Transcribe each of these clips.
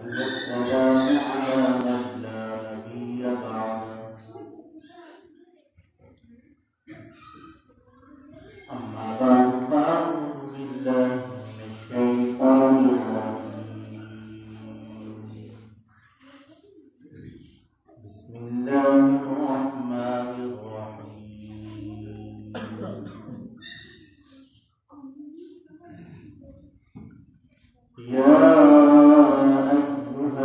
والسلام على من لا نبي بعده. أما بعد فأعوذ بالله من الشيطان الرجيم. بسم الله الرحمن الرحيم. يا أيها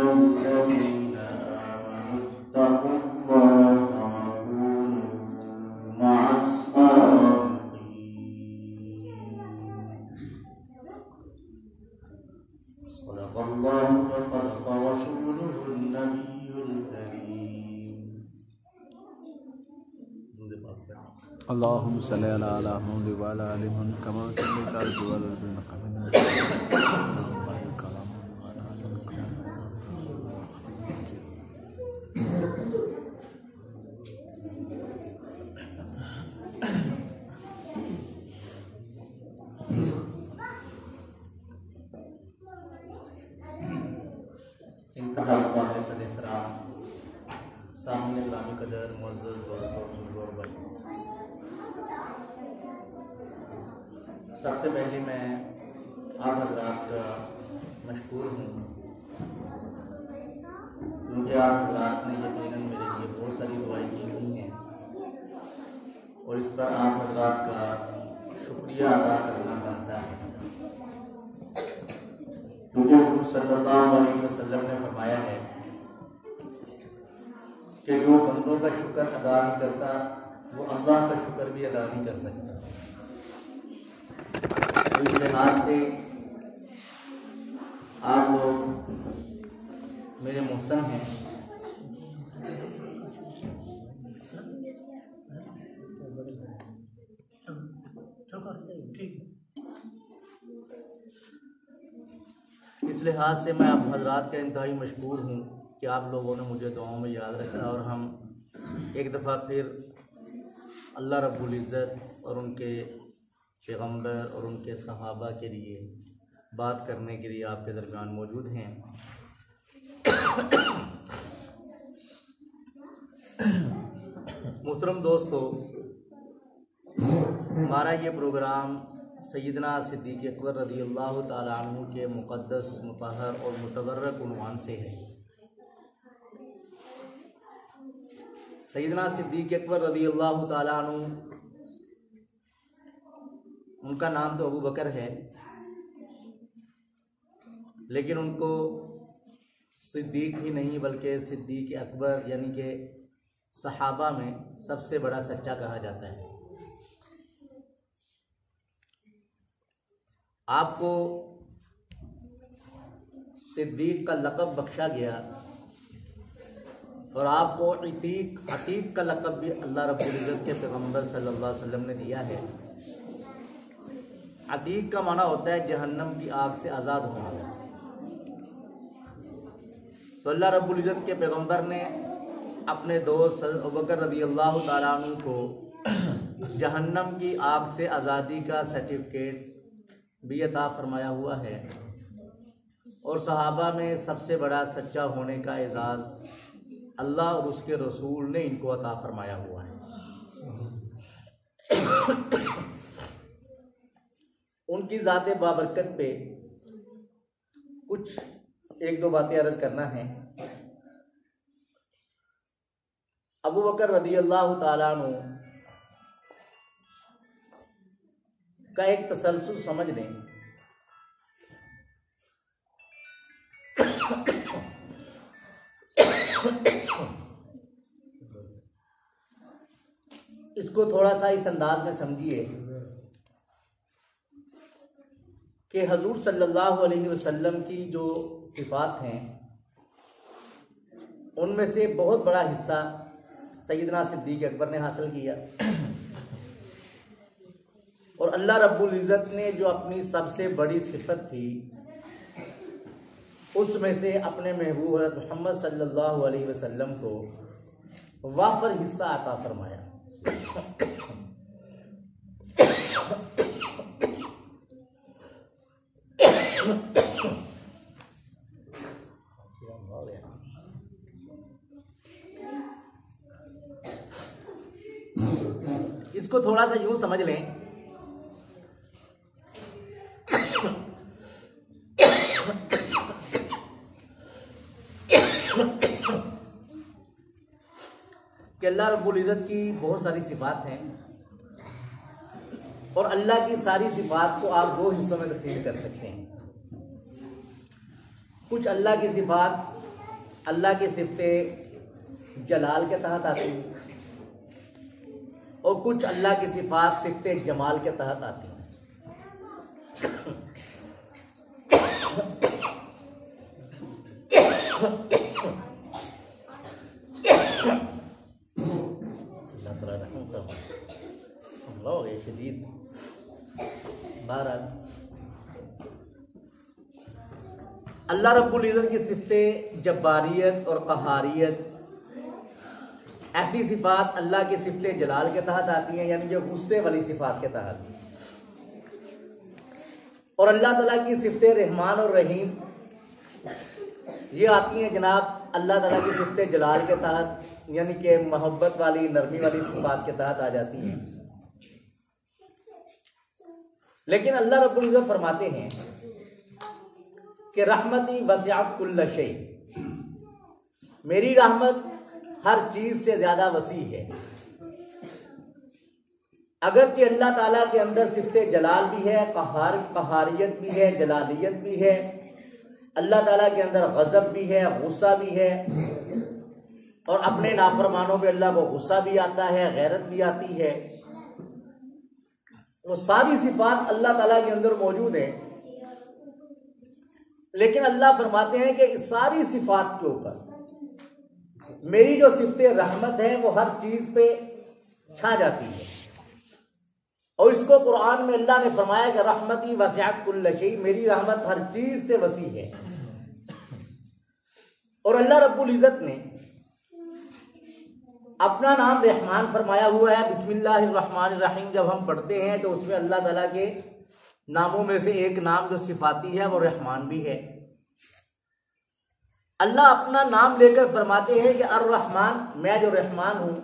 الذين آمنوا اتقوا الله وكونوا مع الصادقين. صدق الله وصدق رسوله النبي الكريم. اللهم صل على محمد وعلى آل محمد كما صليت على إبراهيم انتہا قابل صد احترام سامنے گرامی قدر معزز دوستوں اور بھائی، سب سے پہلے میں آپ حضرات کا مشکور ہوں، کیونکہ آپ حضرات نے یقیناً میرے لیے بہت ساری دعائیں کی ہوئی ہیں اور اس پر آپ حضرات کا شکریہ ادا کرنا بنتا ہے، کیونکہ حضور صلی اللہ علیہ وسلم نے فرمایا ہے کہ جو بندوں کا شکر ادا نہیں کرتا وہ اللہ کا شکر بھی ادا نہیں کر سکتا۔ تو اس لحاظ سے آپ لوگ میرے محسن ہیں، اس لحاظ سے میں آپ حضرات کا انتہائی مشکور ہوں کہ آپ لوگوں نے مجھے دعاؤں میں یاد رکھا اور ہم ایک دفعہ پھر اللہ رب العزت اور ان کے پیغمبر اور ان کے صحابہ کے لیے بات کرنے کے لیے آپ کے درمیان موجود ہیں۔ محترم دوستو، ہمارا یہ پروگرام سیدنا صدیق اکبر رضی اللہ تعالیٰ عنہ کے مقدس، مطہر اور متبرک عنوان سے ہے۔ سیدنا صدیق اکبر رضی اللہ تعالیٰ عنہ، ان کا نام تو ابو بکر ہے، لیکن ان کو صدیق ہی نہیں بلکہ صدیق اکبر یعنی کہ صحابہ میں سب سے بڑا سچا کہا جاتا ہے۔ آپ کو صدیق کا لقب بخشا گیا اور آپ کو عتیق کا لقب بھی اللہ رب العزت کے پیغمبر صلی اللہ علیہ وسلم نے دیا ہے۔ عتیق کا معنی ہوتا ہے جہنم کی آگ سے آزاد ہونا۔ تو اللہ رب العزت کے پیغمبر نے اپنے دوست ابوبکر رضی اللہ تعالیٰ عنہ کو جہنم کی آگ سے آزادی کا سرٹیفکیٹ بھی عطا فرمایا ہوا ہے، اور صحابہ میں سب سے بڑا سچا ہونے کا اعزاز اللہ اور اس کے رسول نے ان کو عطا فرمایا ہوا ہے۔ ان کی ذات بابرکت پہ کچھ ایک دو باتیں عرض کرنا ہے۔ ابو بکر رضی اللہ تعالیٰ عنہ کا ایک تسلسل سمجھ لیں۔ اس کو تھوڑا سا اس انداز میں سمجھیے کہ حضور صلی اللہ علیہ وسلم کی جو صفات ہیں ان میں سے بہت بڑا حصہ سیدنا صدیق اکبر نے حاصل کیا، اور اللہ رب العزت نے جو اپنی سب سے بڑی صفت تھی اس میں سے اپنے محبوب حضرت محمد صلی اللہ علیہ وسلم کو وافر حصہ عطا فرمایا۔ اس کو تھوڑا سا یوں سمجھ لیں کہ اللہ رب العزت کی بہت ساری صفات ہیں اور اللہ کی ساری صفات کو آپ دو حصوں میں تقسیم کر سکتے ہیں. کچھ اللہ کی صفات اللہ کی صفت جلال کے تحت آتی ہیں اور کچھ اللہ کی صفات صفت جمال کے تحت آتی ہیں. شدید بہرحال اللہ رب العزت کی صفت جباریت اور قہاریت ایسی صفات اللہ کی صفت جلال کے تحت آتی ہیں، یعنی جو غصے والی صفات کے تحت، اور اللہ تعالیٰ کی صفت رحمان اور رحیم یہ آتی ہیں جناب اللہ تعالیٰ کی صفت جلال کے تحت، یعنی کہ محبت والی نرمی والی صفات کے تحت آ جاتی ہیں. لیکن اللہ رب العزت فرماتے ہیں کہ رحمتی وسعت کل شیء، میری رحمت ہر چیز سے زیادہ وسیع ہے. اگرچہ اللہ تعالیٰ کے اندر صفت جلال بھی ہے، قہاریت بھی ہے، جلالیت بھی ہے، اللہ تعالیٰ کے اندر غضب بھی ہے، غصہ بھی ہے، اور اپنے نافرمانوں پہ اللہ کو غصہ بھی آتا ہے، غیرت بھی آتی ہے. وہ ساری صفات اللہ تعالیٰ کے اندر موجود ہیں. لیکن اللہ فرماتے ہیں کہ اس ساری صفات کے اوپر میری جو صفت رحمت ہے وہ ہر چیز پہ چھا جاتی ہے. اور اس کو قرآن میں اللہ نے فرمایا کہ رحمتی وسعت کل شیء، میری رحمت ہر چیز سے وسیع ہے. اور اللہ رب العزت نے اپنا نام رحمان فرمایا ہوا ہے. بسم اللہ الرحمن الرحیم جب ہم پڑھتے ہیں تو اس میں اللہ تعالیٰ کے ناموں میں سے ایک نام جو صفاتی ہے وہ رحمان بھی ہے. اللہ اپنا نام لے کر فرماتے ہیں کہ الرحمن، میں جو رحمان ہوں،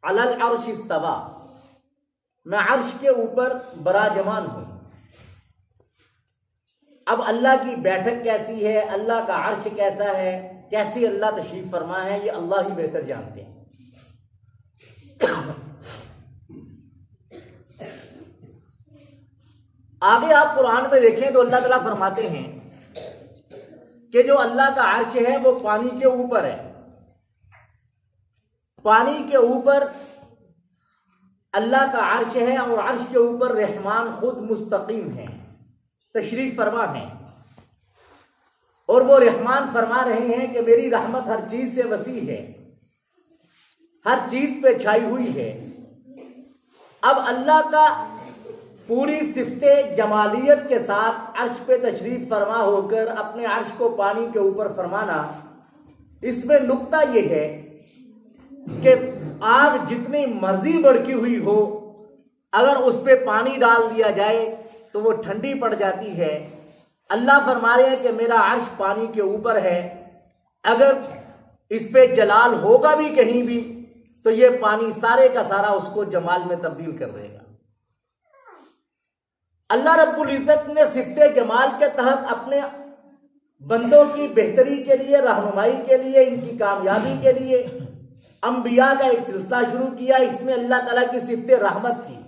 علی العرش استویٰ، میں عرش کے اوپر براجمان ہوں. اب اللہ کی بیٹھک کیسی ہے، اللہ کا عرش کیسا ہے، کیسی اللہ تشریف فرما ہے، یہ اللہ ہی بہتر جانتے ہیں. آگے آپ قرآن میں دیکھیں تو اللہ تعالیٰ فرماتے ہیں کہ جو اللہ کا عرش ہے وہ پانی کے اوپر ہے. پانی کے اوپر اللہ کا عرش ہے اور عرش کے اوپر رحمان خود مستقیم ہے، تشریف فرما ہے. اور وہ رحمان فرما رہے ہیں کہ میری رحمت ہر چیز سے وسیع ہے، ہر چیز پہ چھائی ہوئی ہے. اب اللہ کا پوری صفت جمالیت کے ساتھ عرش پہ تشریف فرما ہو کر اپنے عرش کو پانی کے اوپر فرمانا، اس میں نقطہ یہ ہے کہ آگ جتنی مرضی بڑکی ہوئی ہو، اگر اس پہ پانی ڈال دیا جائے تو وہ ٹھنڈی پڑ جاتی ہے. اللہ فرما رہے ہیں کہ میرا عرش پانی کے اوپر ہے، اگر اس پہ جلال ہوگا بھی کہیں بھی تو یہ پانی سارے کا سارا اس کو جمال میں تبدیل کر دے گا. اللہ رب العزت نے صفت جمال کے تحت اپنے بندوں کی بہتری کے لیے، رہنمائی کے لیے، ان کی کامیابی کے لیے انبیاء کا ایک سلسلہ شروع کیا. اس میں اللہ تعالیٰ کی صفت رحمت تھی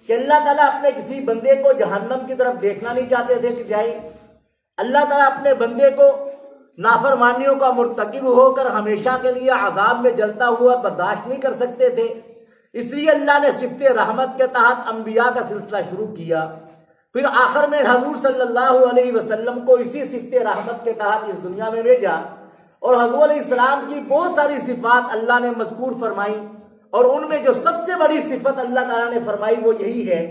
کہ اللہ تعالیٰ اپنے کسی بندے کو جہنم کی طرف دیکھنا نہیں چاہتے تھے کہ جائے. اللہ تعالیٰ اپنے بندے کو نافرمانیوں کا مرتکب ہو کر ہمیشہ کے لیے عذاب میں جلتا ہوا برداشت نہیں کر سکتے تھے. اس لیے اللہ نے صفت رحمت کے تحت انبیاء کا سلسلہ شروع کیا. پھر آخر میں حضور صلی اللہ علیہ وسلم کو اسی صفت رحمت کے تحت اس دنیا میں بھیجا، اور حضور علیہ السلام کی بہت ساری صفات اللہ نے مذکور فرمائی. اور ان میں جو سب سے بڑی صفت اللہ تعالیٰ نے فرمائی وہ یہی ہے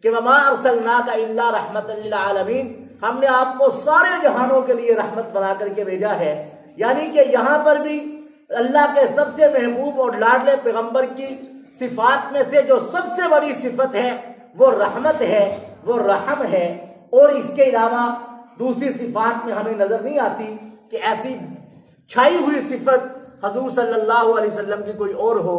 کہ وَمَا أَرْسَلْنَاكَ إِلَّا رَحْمَةً لِّلْعَالَمِينَ، ہم نے آپ کو سارے جہانوں کے لیے رحمت بنا کر کے بھیجا ہے. یعنی کہ یہاں پر بھی اللہ کے سب سے محبوب اور لاڈلے پیغمبر کی صفات میں سے جو سب سے بڑی صفت ہے وہ رحمت ہے، وہ رحم ہے. اور اس کے علاوہ دوسری صفات میں ہمیں نظر نہیں آتی کہ ایسی چھائی ہوئی صفت حضور صلی اللہ علیہ وسلم کی کوئی اور ہو.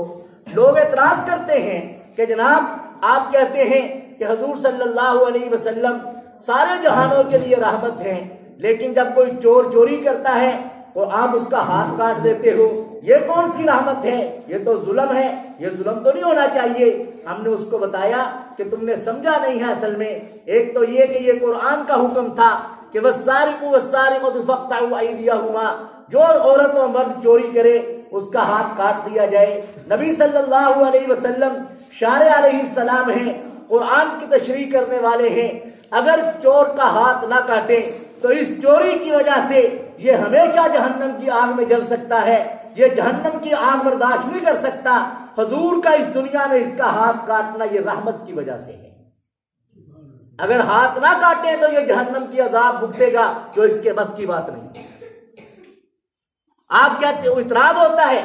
لوگ اعتراض کرتے ہیں کہ جناب آپ کہتے ہیں کہ حضور صلی اللہ علیہ وسلم سارے جہانوں کے لیے رحمت ہیں، لیکن جب کوئی چور چوری کرتا ہے اور آپ اس کا ہاتھ کاٹ دیتے ہو، یہ کون سی رحمت ہے؟ یہ تو ظلم ہے، یہ ظلم تو نہیں ہونا چاہیے۔ ہم نے اس کو بتایا کہ تم نے سمجھا نہیں ہے، اصل میں ایک تو یہ کہ یہ قرآن کا حکم تھا کہ وَالسَّارِقُ وَالسَّارِقَةُ فَاقْطَعُوا أَيْدِيَهُمَا، جو عورت و مرد چوری کرے اس کا ہاتھ کاٹ دیا جائے۔ نبی صلی اللہ علیہ وسلم شارع علیہ السلام ہیں، قرآن کی تشریح کرنے والے ہیں، اگر چور کا ہاتھ نہ کاٹے تو اس چوری کی وجہ سے یہ ہمیشہ جہنم کی آگ میں جل سکتا ہے، یہ جہنم کی آگ برداشت نہیں کر سکتا۔ حضور کا اس دنیا میں اس کا ہاتھ کاٹنا یہ رحمت کی وجہ سے ہے، اگر ہاتھ نہ کاٹے تو یہ جہنم کی عذاب بھگتے گا، جو اس کے بس کی بات نہیں۔ آپ کہتے ہو، اعتراض ہوتا ہے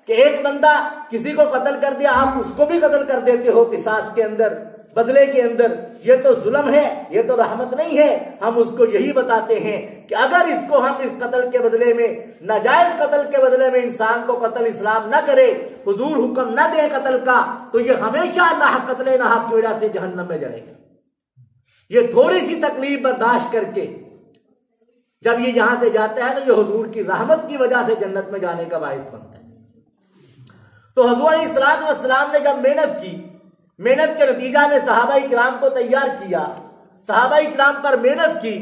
کہ ایک بندہ کسی کو قتل کر دیا، آپ اس کو بھی قتل کر دیتے ہو قصاص کے اندر، بدلے کے اندر، یہ تو ظلم ہے، یہ تو رحمت نہیں ہے۔ ہم اس کو یہی بتاتے ہیں کہ اگر اس کو ہم اس قتل کے بدلے میں، ناجائز قتل کے بدلے میں انسان کو قتل اسلام نہ کرے، حضور حکم نہ دے قتل کا، تو یہ ہمیشہ ناحق قتل ناحق کی وجہ سے جہنم میں جائے گا۔ یہ تھوڑی سی تکلیف برداشت کر کے جب یہ یہاں سے جاتا ہے تو یہ حضور کی رحمت کی وجہ سے جنت میں جانے کا باعث بنتا ہے۔ تو حضور علیہ الصلوۃ والسلام نے جب محنت کی، محنت کے نتیجہ میں صحابہ کرام کو تیار کیا، صحابہ کرام پر محنت کی،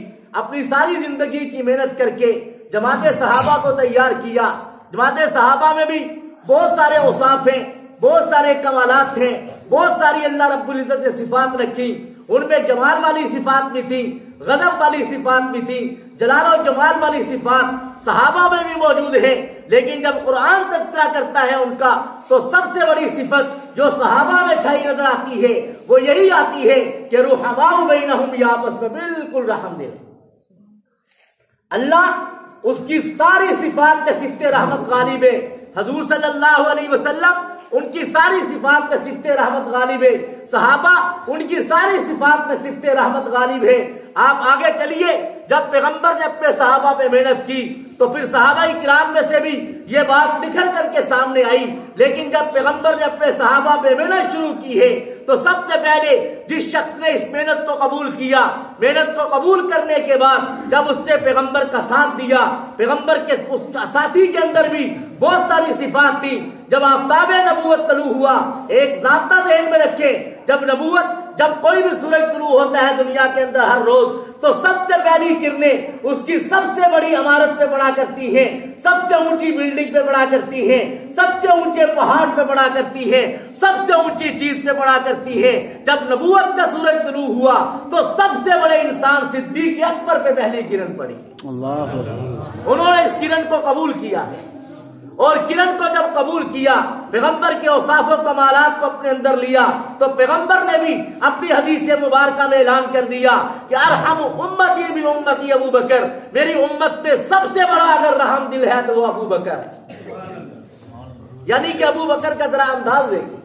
اپنی ساری زندگی کی محنت کر کے جماعت صحابہ کو تیار کیا۔ جماعت صحابہ میں بھی بہت سارے اوصاف ہیں، بہت سارے کمالات ہیں، بہت ساری اللہ رب العزت نے صفات رکھی، ان میں جمال والی صفات بھی تھی، غضب والی صفات بھی تھی، جلال و جمال والی صفات صحابہ میں بھی موجود ہے۔ لیکن جب قرآن تذکرہ کرتا ہے ان کا تو سب سے بڑی صفت جو صحابہ میں چھائی نظر آتی ہے وہ یہی آتی ہے کہ رحماء بینہم، یہ آپس میں بالکل رحم دے۔ اللہ اس کی ساری صفات کے صفت رحمت غالب ہے، حضور صلی اللہ علیہ وسلم ان کی ساری صفات میں صفت رحمت غالب ہے، صحابہ ان کی ساری صفات میں صفت رحمت غالب ہے۔ آپ آگے چلیے، جب پیغمبر نے اپنے صحابہ پہ محنت کی تو پھر صحابہ کرام میں سے بھی یہ بات نکھر کر کے سامنے آئی، لیکن جب پیغمبر نے اپنے صحابہ پہ محنت شروع کی ہے تو سب سے پہلے جس شخص نے اس محنت کو قبول کیا، محنت کو قبول کرنے کے بعد جب اس نے پیغمبر کا ساتھ دیا، پیغمبر کے اس ساتھی کے اندر بھی بہت ساری صفات تھی۔ جب آفتاب نبوت طلوع ہوا، ایک ضابطہ ذہن میں رکھیں، جب کوئی بھی سورج طلوع ہوتا ہے دنیا کے اندر ہر روز تو سب سے پہلی کرنیں اس کی سب سے بڑی عمارت پہ پڑا کرتی ہیں، سب سے اونچی بلڈنگ پہ پڑا کرتی ہیں، سب سے اونچے پہاڑ پہ پڑا کرتی ہے، سب سے اونچی چیز پہ پڑا کرتی ہے۔ جب نبوت کا سورج طلوع ہوا تو سب سے بڑے انسان صدیق اکبر پہ پہلی کرن پڑی، انہوں نے اس کرن کو قبول کیا ہے، اور کرن کو جب قبول کیا، پیغمبر کے اوصاف و کمالات کو اپنے اندر لیا، تو پیغمبر نے بھی اپنی حدیث مبارکہ میں اعلان کر دیا کہ ارحم امتی بامتی ابو بکر، میری امت پہ سب سے بڑا اگر رحم دل ہے تو وہ ابو بکر ہے۔ یعنی کہ ابو بکر کا ذرا انداز دیکھیں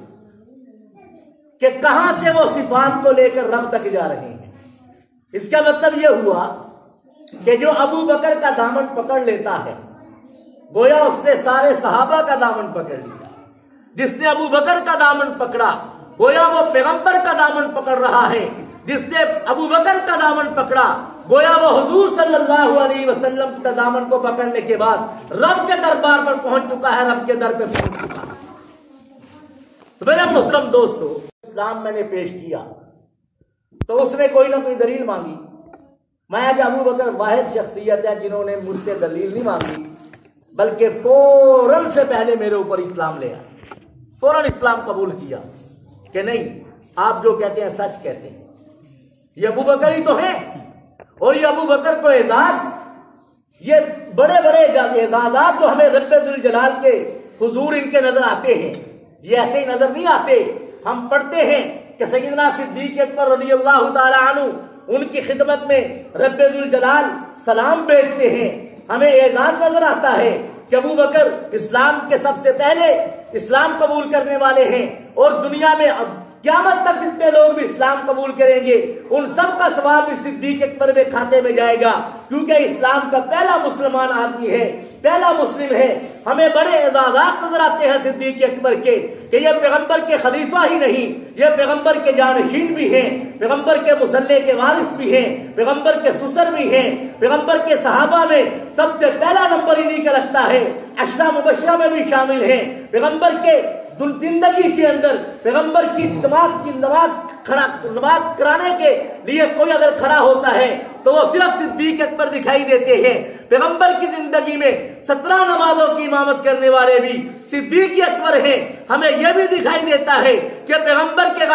کہ کہاں سے وہ صفات کو لے کر رب تک جا رہے ہیں۔ اس کا مطلب یہ ہوا کہ جو ابو بکر کا دامن پکڑ لیتا ہے گویا اس نے سارے صحابہ کا دامن پکڑ لیا، جس نے ابو بکر کا دامن پکڑا گویا وہ پیغمبر کا دامن پکڑ رہا ہے، جس نے ابو بکر کا دامن پکڑا گویا وہ حضور صلی اللہ علیہ وسلم کا دامن کو پکڑنے کے بعد رب کے دربار پر پہنچ چکا ہے، رب کے در پہ پہنچ چکا ہے۔ تو میرے محترم دوستو، اسلام میں نے پیش کیا تو اس نے کوئی نہ کوئی دلیل مانگی۔ میں کہ ابو بکر واحد شخصیت ہے جنہوں نے مجھ سے دلیل نہیں مانگی، بلکہ فوراً سے پہلے میرے اوپر اسلام لے آیا، فوراً اسلام قبول کیا کہ نہیں آپ جو کہتے ہیں سچ کہتے ہیں، یہ ابو بکر ہی تو ہیں، اور یہ ابو بکر کو اعزاز، یہ بڑے بڑے اعزازات جو ہمیں رب ذوالجلال کے حضور ان کے نظر آتے ہیں یہ ایسے ہی نظر نہیں آتے۔ ہم پڑھتے ہیں کہ سیدنا صدیق اکبر رضی اللہ تعالی عنہ ان کی خدمت میں رب ذوالجلال سلام بھیجتے ہیں، ہمیں اعزاز نظر آتا ہے کہ ابو بکر اسلام کے سب سے پہلے اسلام قبول کرنے والے ہیں، اور دنیا میں قیامت تک جتنے لوگ بھی اسلام قبول کریں گے ان سب کا ثواب بھی صدیق اکبر میں کھاتے میں جائے گا، کیونکہ اسلام کا پہلا مسلمان آدمی ہے پہلا مسلم ہے. ہمیں بڑے اعزازات نظر آتے ہیں صدیق اکبر کے کہ یہ پیغمبر کے خلیفہ ہی نہیں، یہ پیغمبر کے جانشین بھی ہیں، پیغمبر کے مصلی کے وارث بھی ہیں، پیغمبر کے سسر بھی ہیں. پیغمبر کے صحابہ میں سب سے پہلا نمبر انہی کا لگتا ہے، عشرہ مبشرہ میں بھی شامل ہیں. پیغمبر کے زندگی کے اندر پیغمبر کی نماز کرانے کے لیے کوئی اگر کھڑا ہوتا ہے تو وہ صرف صدیق اکبر دکھائی دیتے ہیں. پیغمبر کی زندگی میں 17 نمازوں کی امامت کرنے والے بھی صدیق اکبر ہیں. ہمیں یہ بھی دکھائی دیتا ہے کہ پیغمبر کے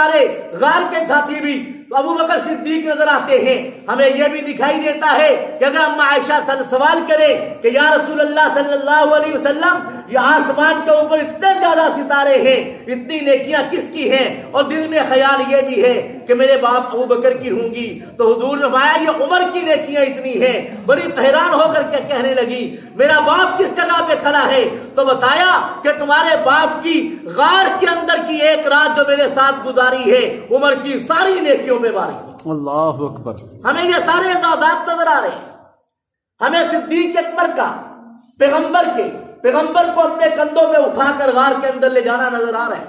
غار کے ساتھی بھی ابو بکر صدیق نظر آتے ہیں. ہمیں یہ بھی دکھائی دیتا ہے کہ اگر ہم عائشہ سوال کریں کہ یا رسول اللہ صلی اللہ علیہ وسلم یہ آسمان کے اوپر اتنے زیادہ ستارے ہیں، اتنی نیکیاں کس کی ہیں، اور دل میں خیال یہ بھی ہے کہ میرے باپ ابو بکر کی ہوں گی، تو حضور نے فرمایا یہ عمر کی نیکیاں اتنی ہیں. بڑی حیران ہو کر کے کہنے لگی میرا باپ کس جگہ پہ کھڑا ہے؟ تو بتایا کہ تمہارے باپ کی غار کے اندر کی ایک رات جو میرے ساتھ گزاری ہے عمر کی ساری نیکیوں میں باری ہے. اللہ اکبر. ہمیں یہ سارے اعزازات نظر آ رہے ہیں. ہمیں صدیق اکبر کا پیغمبر کو اپنے کندھوں پہ اٹھا کر غار کے اندر لے جانا نظر آ رہا ہے.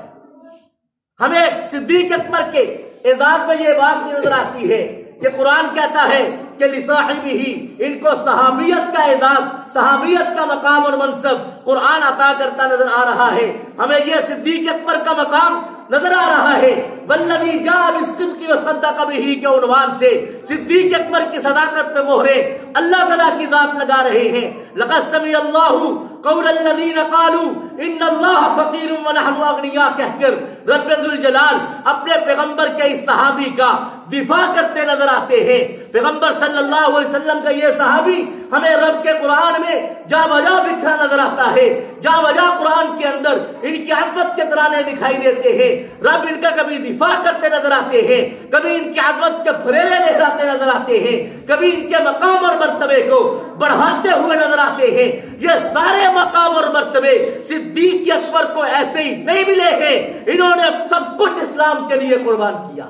ہمیں صدیق اکبر کے اعزاز میں یہ بات نظر آتی ہے کہ قرآن کہتا ہے کہ لصاحبہ، ان کو صحابیت کا اعزاز، صحابیت کا مقام اور منصب قرآن عطا کرتا نظر آ رہا ہے. ہمیں یہ صدیق اکبر کا مقام نظر آ رہا ہے. والذی جاء بالصدق وصدق بہ کے عنوان سے صدیق اکبر کی صداقت پہ مہرے اللہ تعالیٰ کی ذات لگا رہے ہیں. لقد سمع اللہ قول الذین قالوا ان اللہ فقیر ونحن اغنیاء کہہ کر رب ذوالجلال اپنے پیغمبر کے اس صحابی کا دفاع کرتے نظر آتے ہیں. پیغمبر صلی اللہ علیہ وسلم کا یہ صحابی ہمیں رب کے قرآن میں جا بجا بکھرا نظر آتا ہے. جا بجا قرآن کے اندر ان کی عظمت کے ترانے دکھائی دیتے ہیں. رب ان کا کبھی دفاع کرتے نظر آتے ہیں، کبھی ان کی عظمت کے پھریرے لہراتے نظر آتے ہیں، کبھی ان کے مقام اور مرتبے کو بڑھاتے ہوئے نظر آتے ہیں. یہ سارے مقام اور مرتبے صدیق اکبر کو ایسے ہی نہیں ملے ہیں، انہوں نے سب کچھ اسلام کے لیے قربان کیا.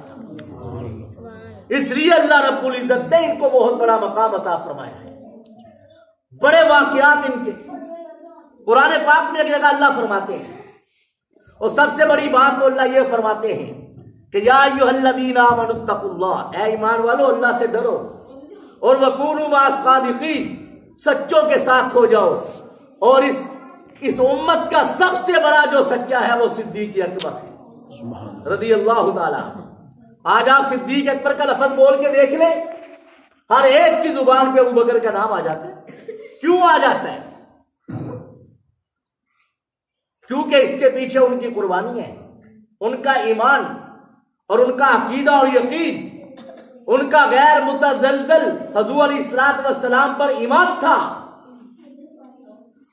اس لیے اللہ رب العزت نے ان کو بہت بڑا مقام عطا فرمایا ہے. بڑے واقعات ان کے قرآن پاک میں ایک جگہ اللہ فرماتے ہیں، اور سب سے بڑی بات تو اللہ یہ فرماتے ہیں کہ یا ایھا الذین آمنوا اتقوا اللہ، اے ایمان والو اللہ سے ڈرو، اور وکونوا مع الصادقین، سچوں کے ساتھ ہو جاؤ. اور اس امت کا سب سے بڑا جو سچا ہے وہ صدیق اکبر ہے رضی اللہ تعالی. آج آپ صدیق اکبر کا لفظ بول کے دیکھ لیں، ہر ایک کی زبان پہ ابو بکر کا نام آ جاتا ہے. کیوں آ جاتا ہے؟ کیونکہ اس کے پیچھے ان کی قربانی ہے، ان کا ایمان اور ان کا عقیدہ اور یقین، ان کا غیر متزلزل حضور علیہ الصلوۃ والسلام پر ایمان تھا.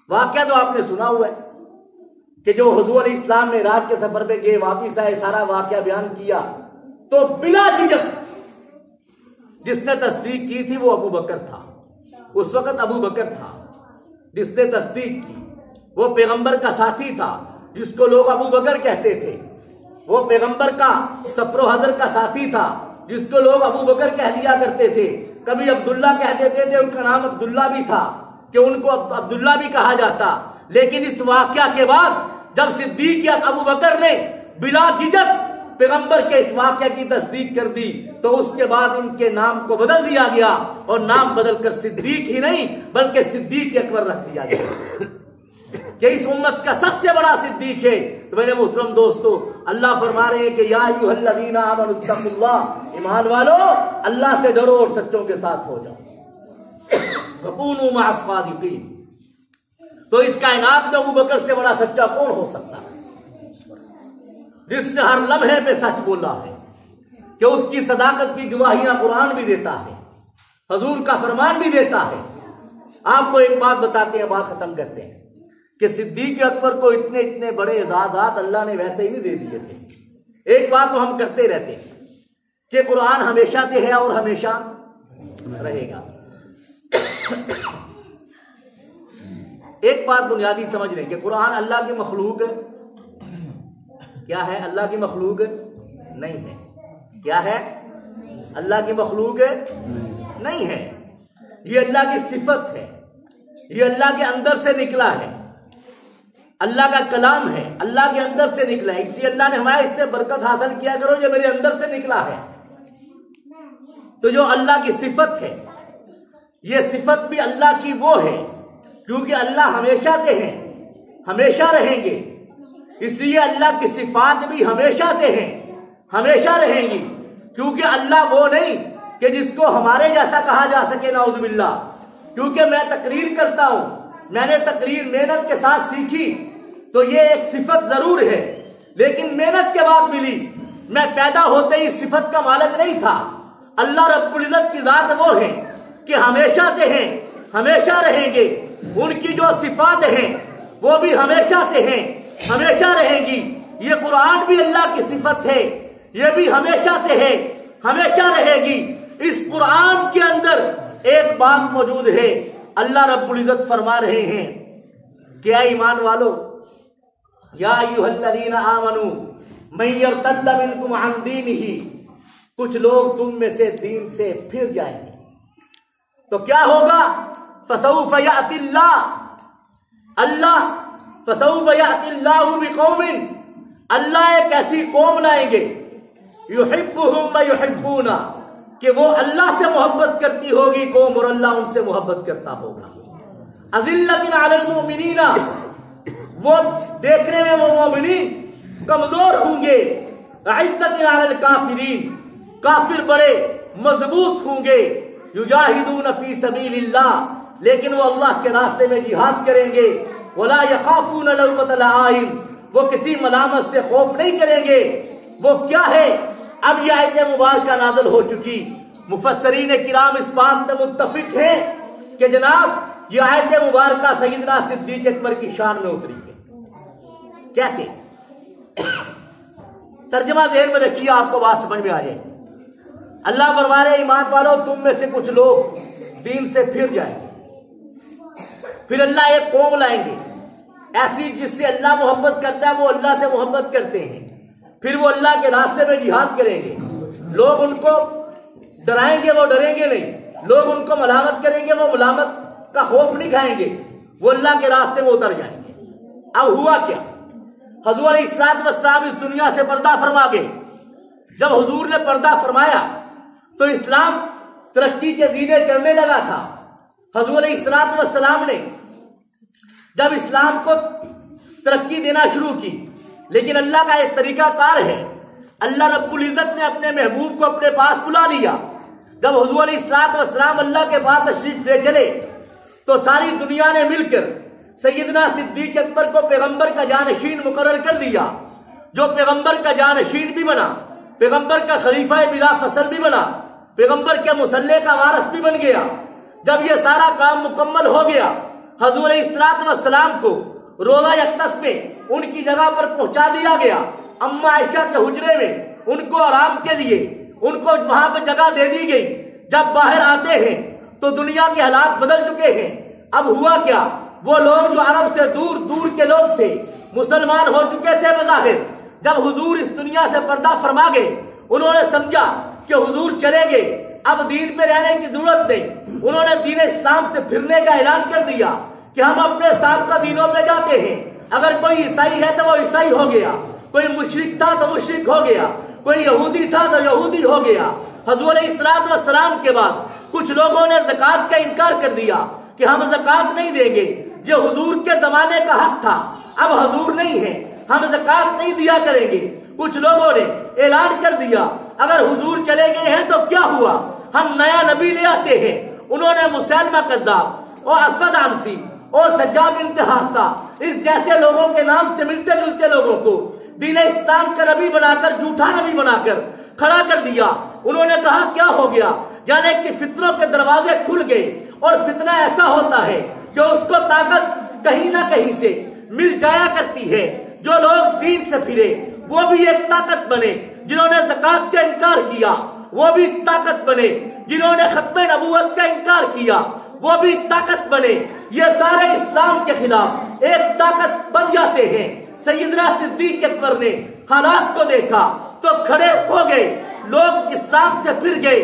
واقعہ تو آپ نے سنا ہوا ہے کہ جو حضور علیہ السلام نے رات کے سفر پہ گئے، واپس آئے، سارا واقعہ بیان کیا تو بلا جھجک جس نے تصدیق کی تھی وہ ابو بکر تھا. اس وقت ابو بکر تھا جس نے تصدیق کی. وہ پیغمبر کا ساتھی تھا جس کو لوگ ابو بکر کہتے تھے. وہ پیغمبر کا سفر و حضر کا ساتھی تھا جس کو لوگ ابو بکر کہہ دیا کرتے تھے. کبھی عبداللہ کہہ دیتے تھے، ان کا نام عبداللہ بھی تھا کہ ان کو عبداللہ بھی کہا جاتا. لیکن اس واقعہ کے بعد جب صدیق ابو بکر نے بلا جھجک پیغمبر کے اس واقعہ کی تصدیق کر دی تو اس کے بعد ان کے نام کو بدل دیا گیا، اور نام بدل کر صدیق ہی نہیں بلکہ صدیق اکبر رکھ دیا گیا کہ اس امت کا سب سے بڑا صدیق ہے. تو میرے محترم دوستو، اللہ فرما رہے ہیں کہ یا ایھا الذین آمنوا اتقوا اللہ، ایمان والو اللہ سے ڈرو اور سچوں کے ساتھ ہو جاؤ. وکونوا مع الصادقین. تو اس کائنات میں ابو بکر سے بڑا سچا کون ہو سکتا ہے، جس نے ہر لمحے پہ سچ بولا ہے، کہ اس کی صداقت کی گواہیاں قرآن بھی دیتا ہے، حضور کا فرمان بھی دیتا ہے. آپ کو ایک بات بتاتے ہیں، بات ختم کرتے ہیں کہ صدیق اکبر کو اتنے بڑے اعزازات اللہ نے ویسے ہی نہیں دے دیے تھے. ایک بات تو ہم کرتے رہتے ہیں کہ قرآن ہمیشہ سے ہے اور ہمیشہ رہے گا. ایک بات بنیادی سمجھ لیں کہ قرآن اللہ کی مخلوق کیا ہے؟ اللہ کی مخلوق نہیں ہے. کیا ہے؟ اللہ کی مخلوق نہیں ہے. یہ اللہ کی صفت ہے. یہ اللہ کے اندر سے نکلا ہے، اللہ کا کلام ہے، اللہ کے اندر سے نکلا ہے، اسی اللہ نے ہمارا اس سے برکت حاصل کیا کرو، یہ میرے اندر سے نکلا ہے۔ تو جو اللہ کی صفت ہے، یہ صفت بھی اللہ کی وہ ہے، کیونکہ اللہ ہمیشہ سے ہے، ہمیشہ رہیں گے، اس لیے اللہ کی صفات بھی ہمیشہ سے ہیں، ہمیشہ رہیں گی، کیونکہ اللہ وہ نہیں کہ جس کو ہمارے جیسا کہا جا سکے، نعوذ باللہ۔ کیونکہ میں تقریر کرتا ہوں، میں نے تقریر محنت کے ساتھ سیکھی، تو یہ ایک صفت ضرور ہے، لیکن محنت کے بعد ملی، میں پیدا ہوتے ہی صفت کا مالک نہیں تھا۔ اللہ رب العزت کی ذات وہ ہے کہ ہمیشہ سے ہیں، ہمیشہ رہیں گے، ان کی جو صفات ہیں وہ بھی ہمیشہ سے ہیں، ہمیشہ رہیں گی۔ یہ قرآن بھی اللہ کی صفت ہے، یہ بھی ہمیشہ سے ہے، ہمیشہ رہے گی۔ اس قرآن کے اندر ایک بات موجود ہے، اللہ رب العزت فرما رہے ہیں کہ اے ایمان والو، یا ایھا الذین آمنوا من یرتد منکم عن دینہ، کچھ لوگ تم میں سے دین سے پھر جائیں گے تو کیا ہوگا؟ فسوف یأتی اللہ بقوم، اللہ ایک ایسی قوم لائیں گے، یحبہم ویحبون، کہ وہ اللہ سے محبت کرتی ہوگی قوم اور اللہ ان سے محبت کرتا ہوگا۔ اذلۃ علی المؤمنین، وہ دیکھنے میں وہ مومنین کمزور ہوں گے، عزت علی الکافرین، کافر بڑے مضبوط ہوں گے، یجاہدون فی سبیل اللہ، لیکن وہ اللہ کے راستے میں جہاد کریں گے، ولا یخافون لومۃ لائم، وہ کسی ملامت سے خوف نہیں کریں گے۔ وہ کیا ہے؟ اب یہ آیت مبارکہ نازل ہو چکی، مفسرین کرام اس بات میں متفق ہیں کہ جناب یہ آیت مبارکہ سیدنا صدیق اکبر کی شان میں اتری ہے۔ کیسے؟ ترجمہ ذہن میں رکھیے، آپ کو بات سمجھ میں آ جائے۔ اللہ فرما رہے ایمان والو، تم میں سے کچھ لوگ دین سے پھر جائیں گے، پھر اللہ ایک قوم لائیں گے ایسی جس سے اللہ محبت کرتا ہے، وہ اللہ سے محبت کرتے ہیں، پھر وہ اللہ کے راستے میں جہاد کریں گے، لوگ ان کو ڈرائیں گے، وہ ڈریں گے نہیں، لوگ ان کو ملامت کریں گے، وہ ملامت کا خوف نہیں کھائیں گے، وہ اللہ کے راستے میں اتر جائیں گے۔ اب ہوا کیا؟ حضور علیہ الصلوۃ والسلام اس دنیا سے پردہ فرما گئے۔ جب حضور نے پردہ فرمایا تو اسلام ترقی کے زینے چڑھنے لگا تھا۔ حضور علیہ الصلوۃ والسلام نے جب اسلام کو ترقی دینا شروع کی، لیکن اللہ کا ایک طریقہ کار ہے، اللہ رب العزت نے اپنے محبوب کو اپنے پاس بلا لیا۔ جب حضور علیہ الصلوۃ والسلام اللہ کے پاس تشریف لے چلے تو ساری دنیا نے مل کر سیدنا صدیق اکبر کو پیغمبر کا جانشین مقرر کر دیا، جو پیغمبر کا جانشین بھی بنا، پیغمبر کا خلیفہ بلا فصل بھی بنا، پیغمبر کے مسلح کا وارث بھی بن گیا۔ جب یہ سارا کام مکمل ہو گیا، حضور علیہ الصلوۃ والسلام کو روضہ اقدس میں ان کی جگہ پر پہنچا دیا گیا، اما عائشہ کے حجرے میں ان کو آرام کے لیے ان کو وہاں پہ جگہ دے دی گئی۔ جب باہر آتے ہیں تو دنیا کے حالات بدل چکے ہیں۔ اب ہوا کیا؟ وہ لوگ جو عرب سے دور دور کے لوگ تھے، مسلمان ہو چکے تھے بظاہر، جب حضور اس دنیا سے پردہ فرما گئے، انہوں نے سمجھا کہ حضور چلے گئے، اب دین پہ رہنے کی ضرورت نہیں، انہوں نے دین اسلام سے پھرنے کا اعلان کر دیا کہ ہم اپنے سابقہ دینوں پہ جاتے ہیں۔ اگر کوئی عیسائی ہے تو وہ عیسائی ہو گیا، کوئی مشرک تھا تو مشرک ہو گیا، کوئی یہودی تھا تو یہودی ہو گیا۔ حضور علیہ الصلوۃ والسلام کے بعد کچھ لوگوں نے زکوٰۃ کا انکار کر دیا کہ ہم زکوٰۃ نہیں دیں گے، یہ حضور کے زمانے کا حق تھا، اب حضور نہیں ہے، ہم زکوٰۃ نہیں دیا کریں گے۔ کچھ لوگوں نے اعلان کر دیا اگر حضور چلے گئے ہیں تو کیا ہوا، ہم نیا نبی لے آتے ہیں۔ انہوں نے مسیلمہ کذاب اور اسود عنسی اور سجاد بن حارثہ اس جیسے لوگوں کے نام سے ملتے جلتے لوگوں کو دین اسلام کا نبی بنا کر، جھوٹا نبی بنا کر کھڑا کر دیا۔ انہوں نے کہا کیا ہو گیا، یعنی کہ فتنوں کے دروازے کھل گئے، اور فتنہ ایسا ہوتا ہے کہ اس کو طاقت کہیں نہ کہیں سے مل جایا کرتی ہے۔ جو لوگ دین سے پھرے وہ بھی ایک طاقت بنے، جنہوں نے زکوٰۃ کا انکار کیا وہ بھی طاقت بنے، جنہوں نے ختم نبوت کا انکار کیا وہ بھی طاقت بنے، یہ سارے اسلام کے خلاف ایک طاقت بن جاتے ہیں۔ سیدنا صدیق اکبر نے حالات کو دیکھا تو کھڑے ہو گئے، لوگ اسلام سے پھر گئے۔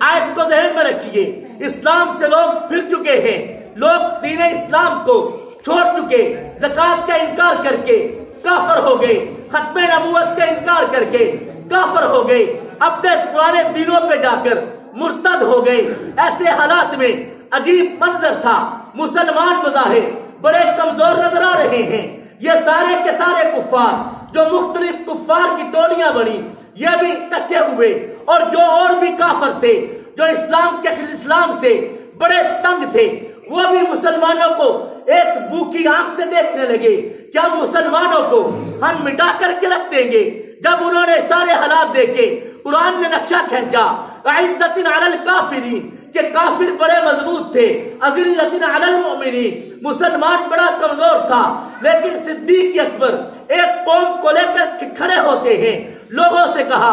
آیت کو ذہن میں رکھیے، اسلام سے لوگ پھر چکے ہیں، لوگ دین اسلام کو چھوڑ چکے، زکات کا انکار کر کے کافر ہو گئے، ختم نبوت کا انکار کر کے کافر ہو گئے، اپنے پرانے دینوں پہ جا کر مرتد ہو گئے۔ ایسے حالات میں عجیب منظر تھا، مسلمان بظاہر بڑے کمزور نظر آ رہے ہیں، یہ سارے کے سارے کفار جو مختلف کفار کی ٹولیاں بنی، یہ بھی کچے ہوئے، اور جو اور بھی کافر تھے جو اسلام سے بڑے تنگ تھے، وہ بھی مسلمانوں کو ایک بوکی آنکھ سے دیکھنے لگے کہ ہم مسلمانوں کو ہم مٹا کر کے رکھ دیں گے۔ جب انہوں نے سارے حالات دیکھے، قرآن نے نقشہ کھینچا، عزت علی الکافرین، کہ کافر بڑے مضبوط تھے، اذلت علی المؤمنین، مسلمان بڑا کمزور تھا، لیکن صدیق اکبر ایک قوم کو لے کر کھڑے ہوتے ہیں، لوگوں سے کہا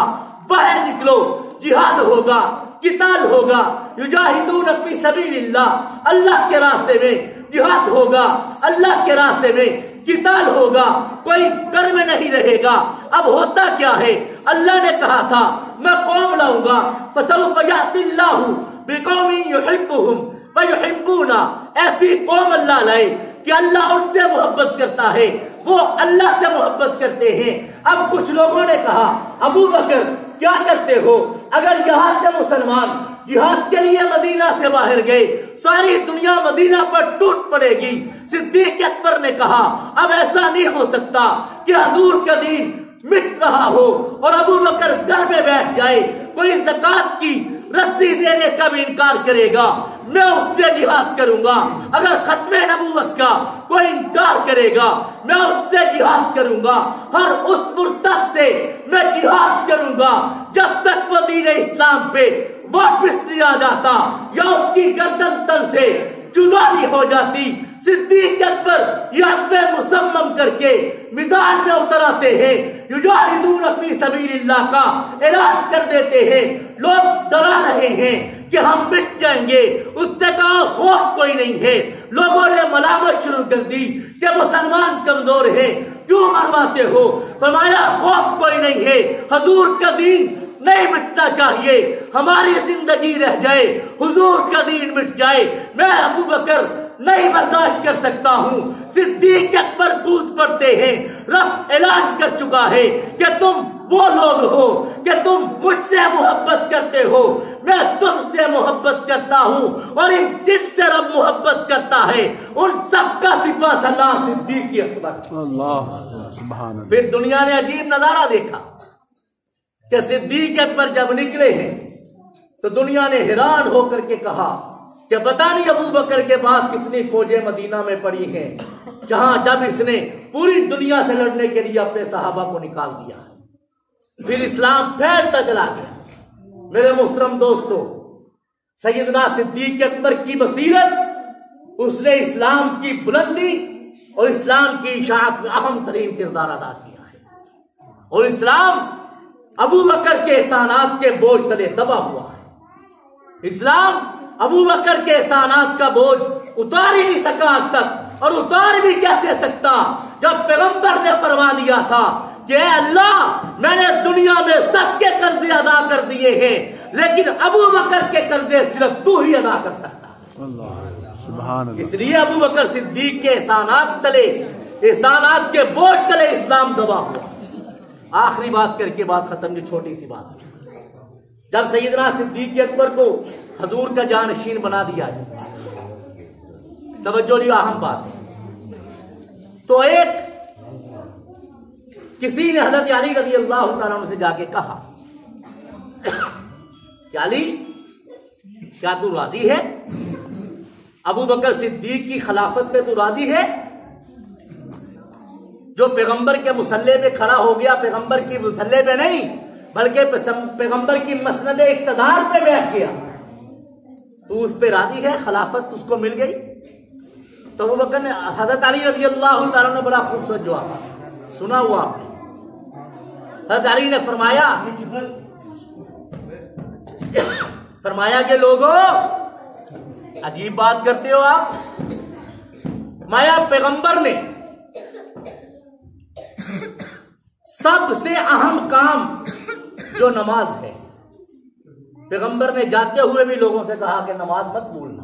باہر نکلو، جہاد ہوگا، قتال ہوگا، یجاہدون فی سبیل اللہ، اللہ کے راستے میں جہاد ہوگا، اللہ کے راستے میں قتال ہوگا، کوئی گھر میں نہیں رہے گا۔ اب ہوتا کیا ہے، اللہ نے کہا تھا میں قوم لاؤں گا، فسوف یأتی اللہ بقوم یحبهم فیحبون، ایسی قوم اللہ لائے کہ اللہ ان سے محبت کرتا ہے، وہ اللہ سے محبت کرتے ہیں۔ اب کچھ لوگوں نے کہا ابو بکر کیا کرتے ہو، اگر یہاں سے مسلمان جہاد کے لیے مدینہ سے باہر گئے، ساری دنیا مدینہ پر ٹوٹ پڑے گی۔ صدیق اکبر نے کہا اب ایسا نہیں ہو سکتا کہ حضور کا دین مٹ رہا ہو اور ابو بکر گھر میں بیٹھ جائے، کوئی زکات کی رسی دینے کا بھی انکار کرے گا، میں اس سے جہاد کروں گا۔ اگر ختم نبوت کا کوئی انکار کرے گا، میں اس سے جہاد کروں گا، ہر اس مرتد سے میں جہاد کروں گا جب تک وہ دین اسلام پہ واپس نہیں آ جاتا یا اس کی گردن تن سے جدا نہیں ہو جاتی۔ صدیق اکبر یہ عزم مصمم کر کے میدان میں اتر آتے ہیں، یجاہدون فی سبیل اللہ کا اعلان کر دیتے ہیں۔ لوگ ڈرا رہے ہیں کہ ہم مٹ جائیں گے، اس نے کہا خوف کوئی نہیں ہے۔ لوگوں نے ملامت شروع کر دی کہ مسلمان کمزور ہیں، کیوں مرواتے ہو؟ فرمایا خوف کوئی نہیں ہے، حضور کا دین نہیں مٹنا چاہیے، ہماری زندگی رہ جائے، حضور کا دین مٹ جائے، میں ابو بکر نہیں برداشت کر سکتا ہوں۔ صدیق اکبر کود پڑتے ہیں، رب اعلان کر چکا ہے کہ تم وہ لوگ ہو کہ تم مجھ سے محبت کرتے ہو، میں تم سے محبت کرتا ہوں، اور ان جن سے رب محبت کرتا ہے ان سب کا سپاہ سالار صدیق اکبر۔ اللہ سبحان اللہ۔ پھر دنیا نے عجیب نظارہ دیکھا کہ صدیق اکبر جب نکلے ہیں تو دنیا نے حیران ہو کر کے کہا کہ پتہ نہیں ابو بکر کے پاس کتنی فوجیں مدینہ میں پڑی ہیں، جہاں جب اس نے پوری دنیا سے لڑنے کے لیے اپنے صحابہ کو نکال دیا۔ پھر اسلام پھیلتا چلا گیا۔ میرے محترم دوستو، سیدنا صدیق اکبر کی بصیرت، اس نے اسلام کی بلندی اور اسلام کی اشاعت میں اہم ترین کردار ادا کیا ہے، اور اسلام ابو بکر کے احسانات کے بوجھ تلے دبا ہوا ہے۔ اسلام ابو بکر کے احسانات کا بوجھ اتار ہی نہیں سکا آج تک، اور اتار بھی کیسے سکتا جب پیغمبر نے فرما دیا تھا کہ اے اللہ میں نے دنیا میں سب کے قرضے ادا کر دیے ہیں، لیکن ابو بکر کے قرضے صرف تو ہی ادا کر سکتا ہے۔ اللہ سبحان اللہ۔ اس لیے ابو بکر صدیق کے احسانات تلے، احسانات کے بوجھ تلے اسلام دبا ہوا۔ آخری بات کر کے بات ختم، کی چھوٹی سی بات، جب سیدنا صدیق اکبر کو حضور کا جانشین بنا دیا ہے، توجہ لیو اہم بات، تو ایک کسی نے حضرت علی رضی اللہ تعالیٰ عنہ سے جا کے کہا کہ علی کیا تو راضی ہے؟ ابو بکر صدیق کی خلافت پہ تو راضی ہے؟ جو پیغمبر کے مصلی پہ کھڑا ہو گیا، پیغمبر کی مصلی پہ نہیں بلکہ پیغمبر کی مسند اقتدار پہ بیٹھ گیا، تو اس پہ راضی ہے؟ خلافت اس کو مل گئی؟ تو ابو بکر نے، حضرت علی رضی اللہ تعالیٰ نے بڑا خوبصورت جواب سنا ہوا آپ نے۔ حضرت علی نے فرمایا کہ لوگوں عجیب بات کرتے ہو آپ، مایا پیغمبر نے سب سے اہم کام جو نماز ہے، پیغمبر نے جاتے ہوئے بھی لوگوں سے کہا کہ نماز مت بھولنا،